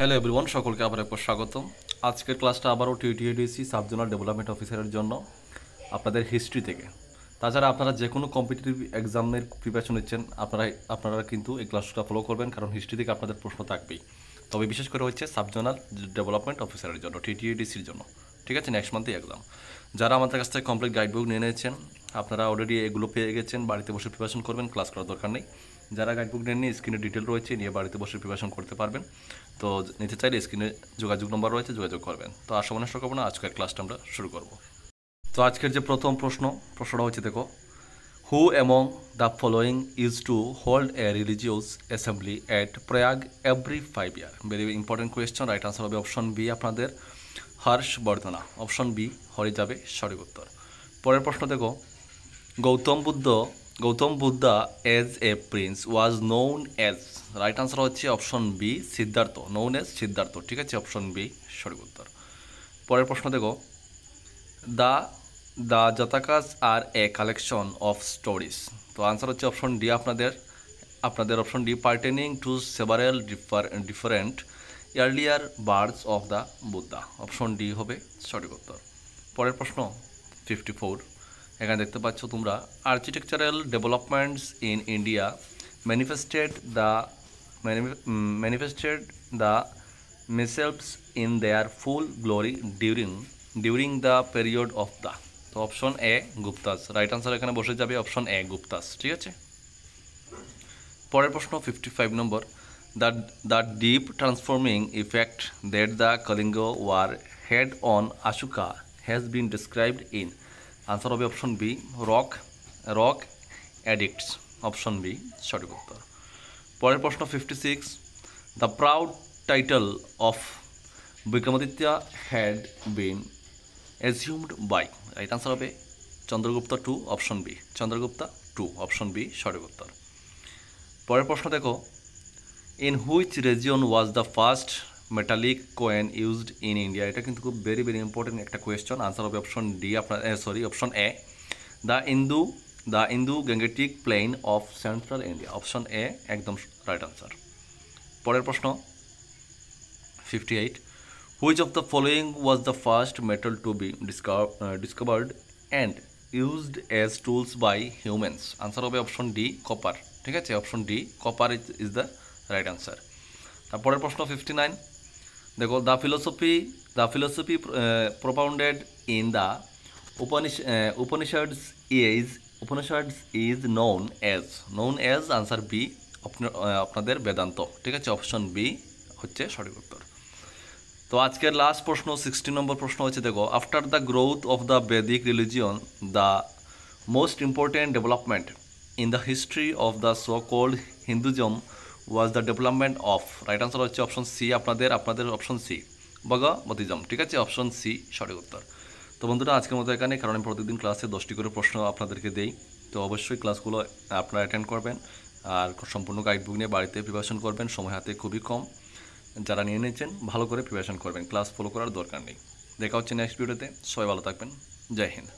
Hello everyone, সকলকে আবার একবার স্বাগতম। আজকের ক্লাসটা আবারও টিটিডিসি সাবজোনাল ডেভেলপমেন্ট অফিসারের জন্য আপনাদের হিস্ট্রি থেকে। তাছাড়া আপনারা যে কোনো কম্পিটিটিভ এক্সামের প্রিপারেশন নিচ্ছেন আপনারা কিন্তু এই ক্লাসটা ফলো করবেন, কারণ হিস্ট্রি থেকে আপনাদের প্রশ্ন থাকবেই। তবে বিশেষ করে হচ্ছে সাবজোনাল ডেভেলপমেন্ট অফিসারের জন্য, টিটিডিসির জন্য। ঠিক আছে, নেক্সট মান্থে এক্সাম। যারা আমাদের কাছ থেকে কমপ্লিট গাইড বুক নিয়ে নিয়েছেন, আপনারা অলরেডি এগুলো পেয়ে গেছেন, বাড়িতে বসে প্রিপারেশন করবেন, ক্লাস করার দরকার নেই। যারা গাইড বুক নেননি, স্ক্রিনে ডিটেল রয়েছে, নিয়ে বাড়িতে বসে প্রিপারেশন করতে পারবেন। তো নিতে চাইলে স্ক্রিনে যোগাযোগ নম্বর রয়েছে, যোগাযোগ করবেন। তো আর সময় নষ্ট করবো না, আজকের ক্লাসটা আমরা শুরু করব। তো আজকের যে প্রথম প্রশ্নটা হচ্ছে, দেখো, হু among the following is to hold a religious assembly at Prayag every 5 year. Very important question. Right answer হবে অপশন বি আপনাদের হর্ষবর্ধনা। অপশন বি হয়ে যাবে সঠিক উত্তর। পরের প্রশ্ন দেখো, Gautam Buddha as a prince was known as. Right answer হচ্ছে option B Siddhartha, known as Siddhartha. ঠিক আছে, অপশন বি সঠিক উত্তর। পরের প্রশ্ন দেখো, the the Jatakas are a collection of stories. তো আনসার হচ্ছে অপশন ডি আপনাদের option D, pertaining to several different earlier births of the Buddha. Option D হবে সঠিক উত্তর। পরের প্রশ্ন 54। এখানে দেখতে পাচ্ছ তোমরা, architectural developments in India manifested themselves in their full glory during the period of the. তো option A Guptas. Right answer এখানে বসে যাবে অপশন এ গুপ্তাস। ঠিক আছে। পরের প্রশ্ন 55 নম্বর, the deep transforming effect that the Kalinga war had on Ashoka has been described in. Answer হবে option B rock edicts. Option B সঠিক উত্তর। পরের প্রশ্ন 56, the proud title of Vikramaditya had been assumed by. Right answer হবে Chandragupta two. Option B Chandragupta two. Option B সঠিক উত্তর। পরের প্রশ্ন দেখো, in which region was the first metallic coin used in India. এটা কিন্তু খুব ভেরি ইম্পর্টেন্ট একটা কোয়েশ্চন। আনসার হবে option D option A the Indo Gangetic plain of central India. Option A একদম রাইট আনসার। পরের প্রশ্ন 58, which of the following was the first metal to be discovered and used as tools by humans. Answer হবে option D copper. ঠিক আছে, option D copper is the right answer. তারপরের প্রশ্ন 59, দেখো, the philosophy propounded in the Upanishads is known as. Answer B আপনাদের বেদান্ত। ঠিক আছে, option B হচ্ছে সঠিক উত্তর। তো আজকের লাস্ট প্রশ্ন 60 নম্বর প্রশ্ন হচ্ছে, দেখো, after the growth of the Vedic religion the most important development in the history of the so called Hinduism was the development of. Right answer হচ্ছে অপশন সি আপনাদের অপশন সি ভগবতিজম। ঠিক আছে, অপশন সি সঠিক উত্তর। তো বন্ধুরা, আজকের মতো এখানে, কারণ আমি প্রতিদিন ক্লাসে 10টি করে প্রশ্ন আপনাদেরকে দেই। তো অবশ্যই ক্লাসগুলো আপনারা অ্যাটেন্ড করবেন, আর সম্পূর্ণ গাইড বুক নিয়ে বাড়িতে প্রিপারেশন করবেন। সময় হাতে খুবই কম, যারা নিয়ে নিয়েছেন ভালো করে প্রিপারেশন করবেন, ক্লাস ফলো করার দরকার নেই। দেখা হচ্ছে নেক্সট ভিডিওতে। সবাই ভালো থাকবেন। জয় হিন্দ।